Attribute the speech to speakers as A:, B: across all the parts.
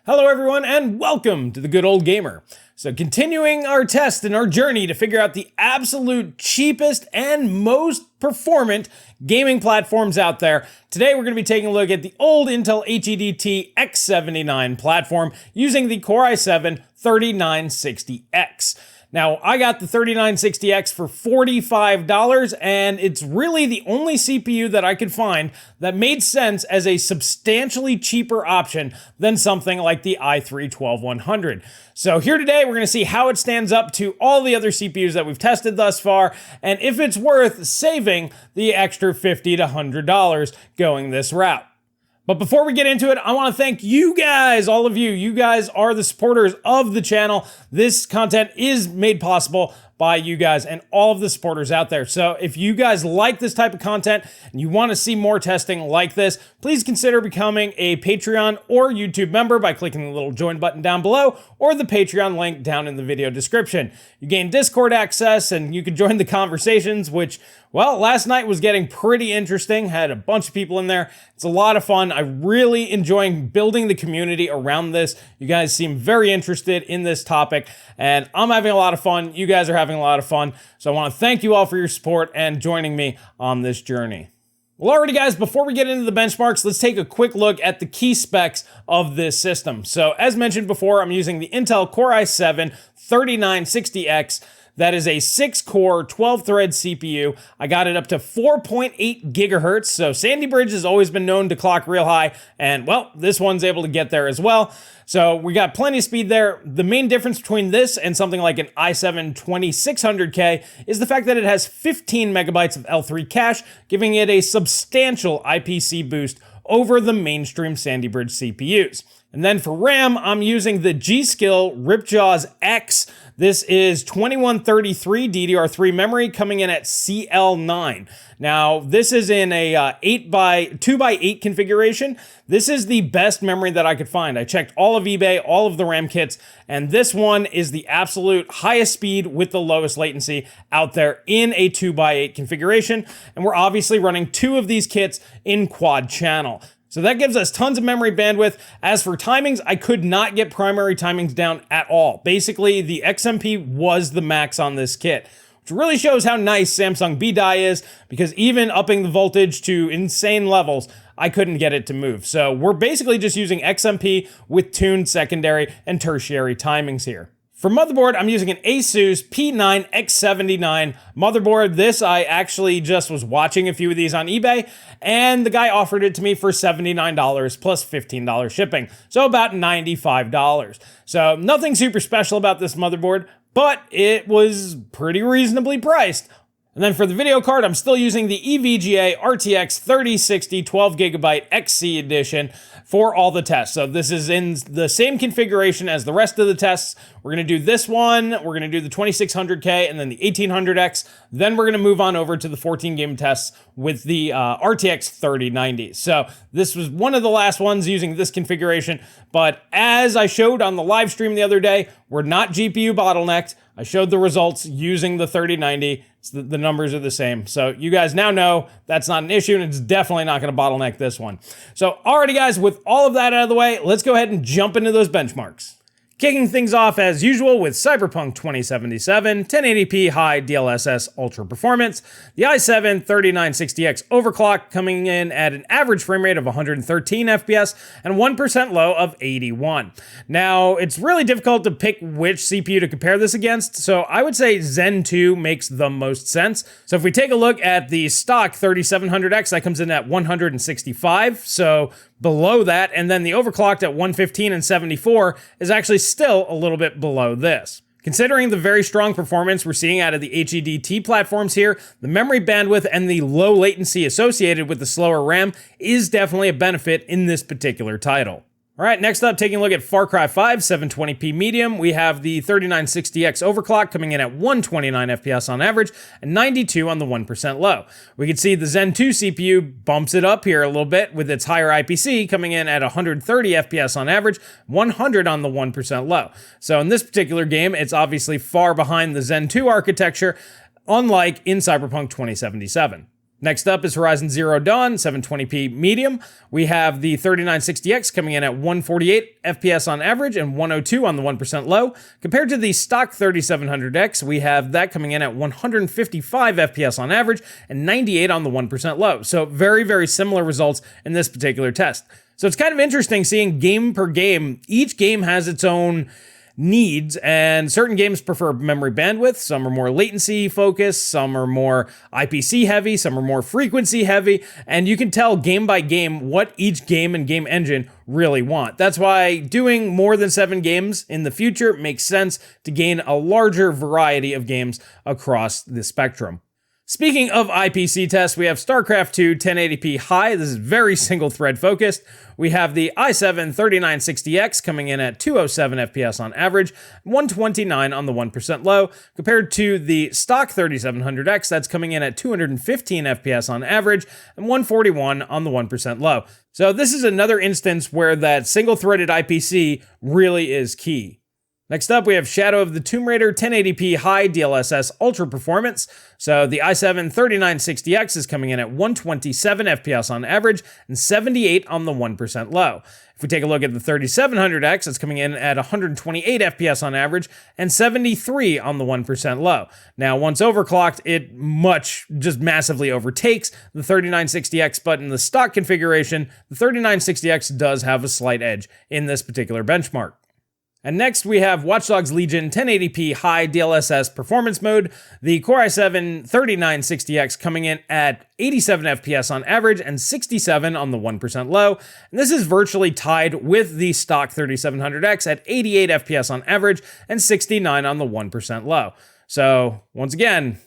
A: Hello everyone and welcome to The Good Old Gamer. So continuing our test and our journey to figure out the absolute cheapest and most performant gaming platforms out there, today we're going to be taking a look at the old Intel HEDT X79 platform using the Core i7-3960X. Now, I got the 3960X for $45, and it's really the only CPU that I could find that made sense as a substantially cheaper option than something like the i3-12100. So here today, we're going to see how it stands up to all the other CPUs that we've tested thus far, and if it's worth saving the extra $50 to $100 going this route. But before we get into it, I want to thank you guys, all of you. You guys are the supporters of the channel. This content is made possible by you guys and all of the supporters out there. So if you guys like this type of content and you want to see more testing like this, please consider becoming a Patreon or YouTube member by clicking the little join button down below or the Patreon link down in the video description. You gain Discord access and you can join the conversations, which, well, last night was getting pretty interesting. Had a bunch of people in there. It's a lot of fun. I'm really enjoying building the community around this. You guys seem very interested in this topic and I'm having a lot of fun. You guys are having a lot of fun. So I want to thank you all for your support and joining me on this journey. Well, alrighty guys, before we get into the benchmarks, let's take a quick look at the key specs of this system. So as mentioned before, I'm using the Intel Core i7-3960X. That is a 6-core, 12-thread CPU. I got it up to 4.8 gigahertz, so Sandy Bridge has always been known to clock real high, and well, this one's able to get there as well. So we got plenty of speed there. The main difference between this and something like an i7-2600K is the fact that it has 15 megabytes of L3 cache, giving it a substantial IPC boost over the mainstream Sandy Bridge CPUs. And then for RAM, I'm using the G.Skill Ripjaws X. This is 2133 DDR3 memory coming in at CL9. Now, this is in a 2x8 configuration. This is the best memory that I could find. I checked all of eBay, all of the RAM kits, and this one is the absolute highest speed with the lowest latency out there in a 2x8 configuration. And we're obviously running 2 of these kits in quad channel. So that gives us tons of memory bandwidth. As for timings, I could not get primary timings down at all. Basically, the XMP was the max on this kit, which really shows how nice Samsung B-Die is, because even upping the voltage to insane levels, I couldn't get it to move. So we're basically just using XMP with tuned secondary and tertiary timings here. For motherboard, I'm using an Asus P9X79 motherboard. This, I actually just was watching a few of these on eBay, and the guy offered it to me for $79 plus $15 shipping, so about $95. So nothing super special about this motherboard, but it was pretty reasonably priced. And then for the video card, I'm still using the EVGA RTX 3060 12GB XC edition for all the tests. So this is in the same configuration as the rest of the tests. We're going to do this one, we're going to do the 2600K and then the 1800X. Then we're going to move on over to the 14 game tests with the RTX 3090. So this was one of the last ones using this configuration. But as I showed on the live stream the other day, we're not GPU bottlenecked. I showed the results using the 3090. The numbers are the same. So you guys now know that's not an issue, and it's definitely not going to bottleneck this one. So alrighty guys, with all of that out of the way, let's go ahead and jump into those benchmarks. Kicking things off as usual with Cyberpunk 2077, 1080p high DLSS ultra performance, the i7-3960X overclock coming in at an average frame rate of 113 FPS and 1% low of 81. Now, it's really difficult to pick which CPU to compare this against, so I would say Zen 2 makes the most sense. So if we take a look at the stock 3700X, that comes in at 165, so below that, and then the overclocked at 115 and 74 is actually still a little bit below this. Considering the very strong performance we're seeing out of the HEDT platforms here, the memory bandwidth and the low latency associated with the slower RAM is definitely a benefit in this particular title. All right, next up, taking a look at Far Cry 5 720p medium, we have the 3960X overclock coming in at 129 FPS on average and 92 on the 1% low. We can see the Zen 2 CPU bumps it up here a little bit with its higher IPC coming in at 130 FPS on average, 100 on the 1% low. So in this particular game, it's obviously far behind the Zen 2 architecture, unlike in Cyberpunk 2077. Next up is Horizon Zero Dawn, 720p medium. We have the 3960X coming in at 148 FPS on average and 102 on the 1% low. Compared to the stock 3700X, we have that coming in at 155 FPS on average and 98 on the 1% low. So very, very similar results in this particular test. So it's kind of interesting seeing game per game. Each game has its own needs, and certain games prefer memory bandwidth, some are more latency focused, some are more IPC heavy, some are more frequency heavy, and you can tell game by game what each game and game engine really want. That's why doing more than 7 games in the future makes sense to gain a larger variety of games across the spectrum. Speaking of IPC tests, we have Starcraft 2 1080p high. This is very single thread focused. We have the i7 3960X coming in at 207 FPS on average, 129 on the 1% low, compared to the stock 3700X that's coming in at 215 FPS on average and 141 on the 1% low. So this is another instance where that single threaded IPC really is key. Next up, we have Shadow of the Tomb Raider 1080p high DLSS ultra performance. So the i7 3960X is coming in at 127 FPS on average and 78 on the 1% low. If we take a look at the 3700X, it's coming in at 128 FPS on average and 73 on the 1% low. Now, once overclocked, it just massively overtakes the 3960X, but in the stock configuration, the 3960X does have a slight edge in this particular benchmark. And next we have Watchdogs Legion 1080p high DLSS performance mode. The Core i7 3960X coming in at 87 FPS on average and 67 on the 1% low. And this is virtually tied with the stock 3700X at 88 FPS on average and 69 on the 1% low. So once again,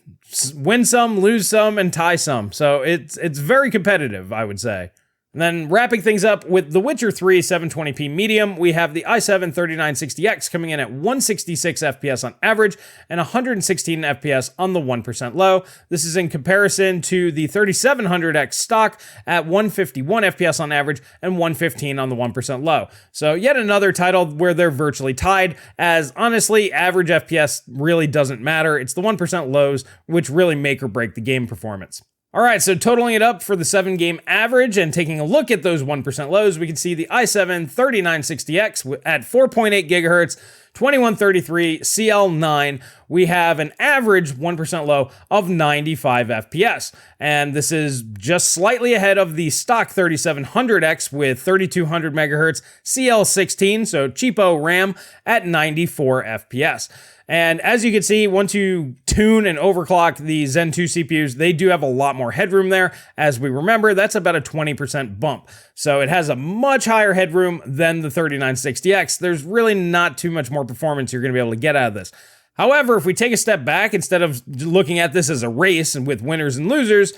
A: win some, lose some, and tie some. So it's very competitive, I would say. And then wrapping things up with The Witcher 3 720p medium, we have the i7 3960X coming in at 166 FPS on average and 116 FPS on the 1% low. This is in comparison to the 3700X stock at 151 FPS on average and 115 on the 1% low. So yet another title where they're virtually tied, as honestly, average FPS really doesn't matter. It's the 1% lows which really make or break the game performance. All right, so totaling it up for the 7-game average and taking a look at those 1% lows, we can see the i7 3960X at 4.8 gigahertz, 2133 CL9, we have an average 1% low of 95 FPS. And this is just slightly ahead of the stock 3700X with 3200 megahertz CL16, so cheapo RAM at 94 FPS. And as you can see, once you tune and overclock the Zen 2 CPUs, they do have a lot more headroom there. As we remember, that's about a 20% bump. So it has a much higher headroom than the 3960X. There's really not too much more performance you're going to be able to get out of this. However, if we take a step back, instead of looking at this as a race and with winners and losers,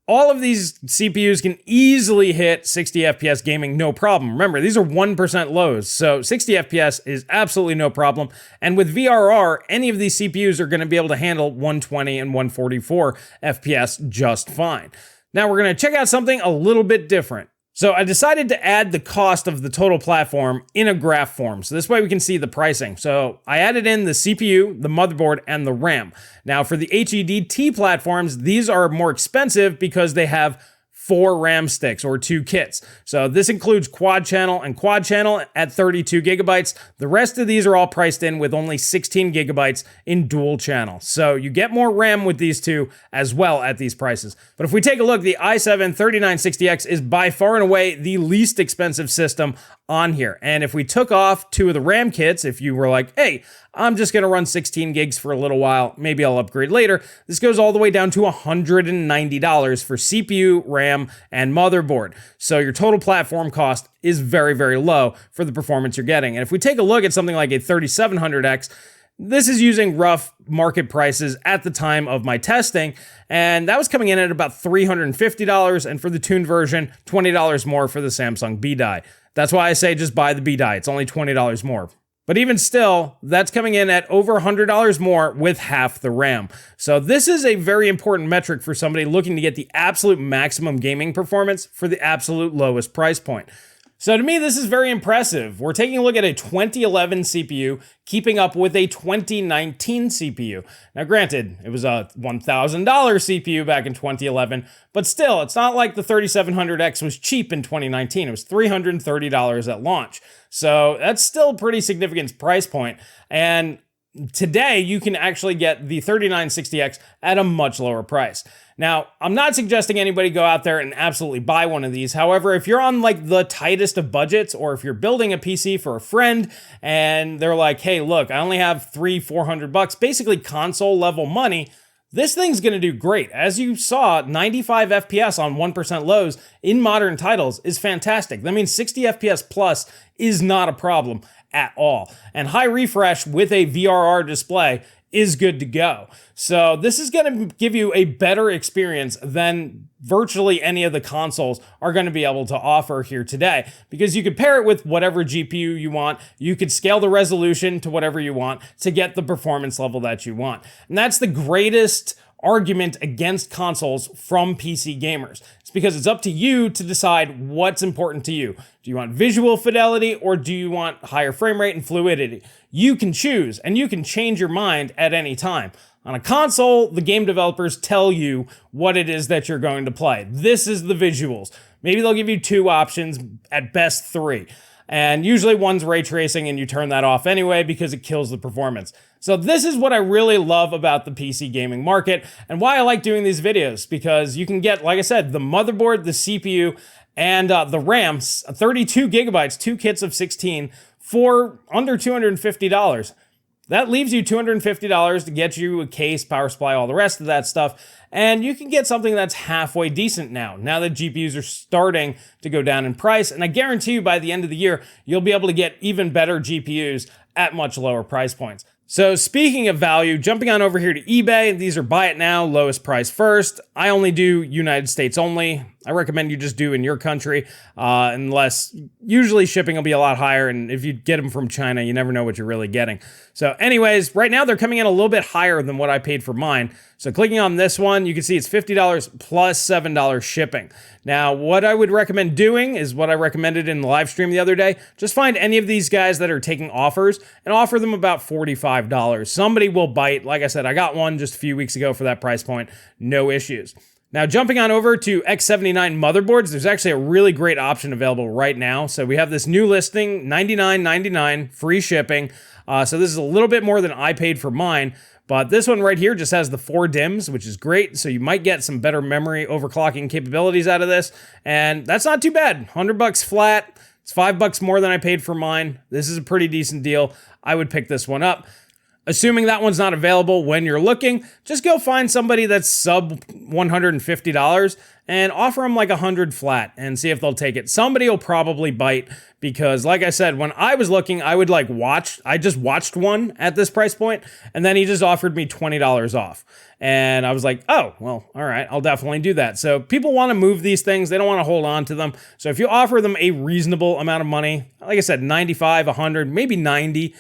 A: all of these CPUs can easily hit 60 FPS gaming, no problem. Remember, these are 1% lows, so 60 FPS is absolutely no problem. And with VRR, any of these CPUs are going to be able to handle 120 and 144 FPS just fine. Now we're going to check out something a little bit different. So I decided to add the cost of the total platform in a graph form. So this way we can see the pricing. So I added in the CPU, the motherboard, and the RAM. Now for the HEDT platforms, these are more expensive because they have 4 RAM sticks or 2 kits. So this includes quad channel and quad channel at 32 gigabytes. The rest of these are all priced in with only 16 gigabytes in dual channel. So you get more RAM with these two as well at these prices. But if we take a look, the i7 3960X is by far and away the least expensive system on here. And if we took off 2 of the RAM kits, if you were like, hey, I'm just going to run 16 gigs for a little while, maybe I'll upgrade later, this goes all the way down to $190 for CPU, RAM, and motherboard. So your total platform cost is very, very low for the performance you're getting. And if we take a look at something like a 3700X, this is using rough market prices at the time of my testing, and that was coming in at about $350, and for the tuned version, $20 more for the Samsung B die. That's why I say just buy the B die. It's only $20 more. But even still, that's coming in at over $100 more with half the RAM. So this is a very important metric for somebody looking to get the absolute maximum gaming performance for the absolute lowest price point. So to me, this is very impressive. We're taking a look at a 2011 CPU keeping up with a 2019 CPU. Now granted, it was a $1,000 CPU back in 2011, but still, it's not like the 3700X was cheap in 2019. It was $330 at launch. So that's still a pretty significant price point. And today, you can actually get the 3960X at a much lower price. Now, I'm not suggesting anybody go out there and absolutely buy one of these. However, if you're on like the tightest of budgets, or if you're building a PC for a friend and they're like, hey, look, I only have $300-400, basically console level money, this thing's going to do great. As you saw, 95 FPS on 1% lows in modern titles is fantastic. That means 60 FPS plus is not a problem at all. And high refresh with a VRR display is good to go. So this is going to give you a better experience than virtually any of the consoles are going to be able to offer here today, because you could pair it with whatever GPU you want. You could scale the resolution to whatever you want to get the performance level that you want. And that's the greatest argument against consoles from PC gamers. It's because it's up to you to decide what's important to you. Do you want visual fidelity, or do you want higher frame rate and fluidity? You can choose, and you can change your mind at any time. On a console, the game developers tell you what it is that you're going to play. This is the visuals. Maybe they'll give you 2 options, at best 3. And usually one's ray tracing, and you turn that off anyway because it kills the performance. So this is what I really love about the PC gaming market, and why I like doing these videos, because you can get, like I said, the motherboard, the CPU, and the RAM, 32 gigabytes, 2 kits of 16 for under $250. That leaves you $250 to get you a case, power supply, all the rest of that stuff. And you can get something that's halfway decent now that GPUs are starting to go down in price. And I guarantee you by the end of the year, you'll be able to get even better GPUs at much lower price points. So speaking of value, jumping on over here to eBay, these are buy it now, lowest price first. I only do United States only. I recommend you just do in your country, unless usually shipping will be a lot higher, and if you get them from China, you never know what you're really getting. So anyways, right now they're coming in a little bit higher than what I paid for mine. So clicking on this one, you can see it's $50 plus $7 shipping. Now, what I would recommend doing is what I recommended in the live stream the other day. Just find any of these guys that are taking offers and offer them about $45. Somebody will bite. Like I said, I got one just a few weeks ago for that price point. No issues. Now, jumping on over to X79 motherboards, there's actually a really great option available right now. So we have this new listing, $99.99, free shipping. So this is a little bit more than I paid for mine. But this one right here just has the 4 DIMMs, which is great. So you might get some better memory overclocking capabilities out of this. And that's not too bad. $100 flat. It's $5 more than I paid for mine. This is a pretty decent deal. I would pick this one up. Assuming that one's not available when you're looking, just go find somebody that's sub $150 and offer them like 100 flat and see if they'll take it. Somebody will probably bite, because like I said, when I was looking, I just watched one at this price point, and then he just offered me $20 off. And I was like, oh, well, all right, I'll definitely do that. So people want to move these things. They don't want to hold on to them. So if you offer them a reasonable amount of money, like I said, 95, 100, maybe 90,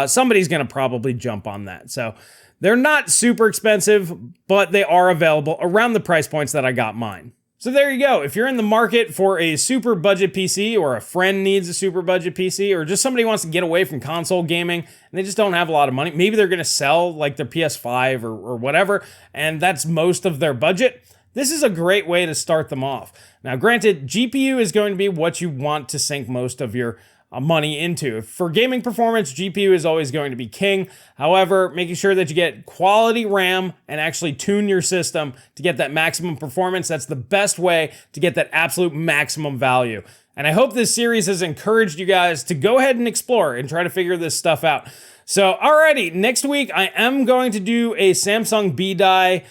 A: somebody's going to probably jump on that. So they're not super expensive, but they are available around the price points that I got mine. So there you go. If you're in the market for a super budget PC, or a friend needs a super budget PC, or just somebody wants to get away from console gaming and they just don't have a lot of money, maybe they're going to sell like their PS5 or whatever, and that's most of their budget, this is a great way to start them off. Now, granted, GPU is going to be what you want to sink most of your money into. For gaming performance, GPU is always going to be king. However, making sure that you get quality RAM and actually tune your system to get that maximum performance, that's the best way to get that absolute maximum value. And I hope this series has encouraged you guys to go ahead and explore and try to figure this stuff out. So, alrighty, next week I am going to do a Samsung B-Die,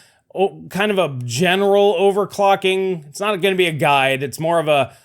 A: kind of a general overclocking. It's not going to be a guide. It's more of a,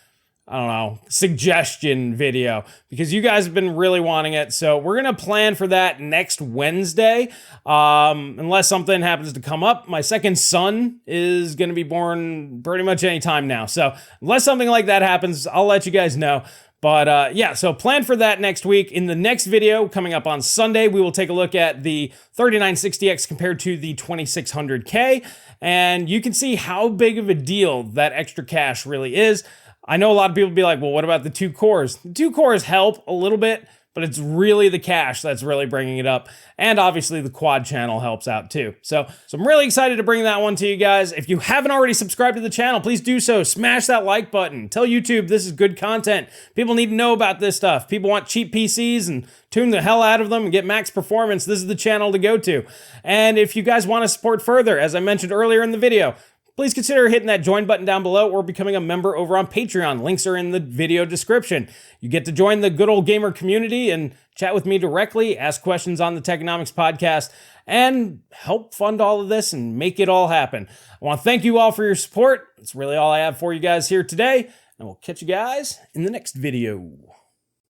A: I don't know, suggestion video, because you guys have been really wanting it. So we're going to plan for that next Wednesday, unless something happens to come up. My second son is going to be born pretty much any time now. So unless something like that happens, I'll let you guys know. But yeah, so plan for that next week. In the next video coming up on Sunday, we will take a look at the 3960X compared to the 2600K, and you can see how big of a deal that extra cash really is. I know a lot of people be like, well, what about the 2 cores? The 2 cores help a little bit, but it's really the cache that's really bringing it up. And obviously the quad channel helps out too. So I'm really excited to bring that one to you guys. If you haven't already subscribed to the channel, please do so. Smash that like button. Tell YouTube this is good content. People need to know about this stuff. People want cheap PCs and tune the hell out of them and get max performance. This is the channel to go to. And if you guys want to support further, as I mentioned earlier in the video, please consider hitting that join button down below or becoming a member over on Patreon. Links are in the video description. You get to join the good old gamer community and chat with me directly, ask questions on the Techonomics podcast, and help fund all of this and make it all happen. I want to thank you all for your support. That's really all I have for you guys here today, and we'll catch you guys in the next video.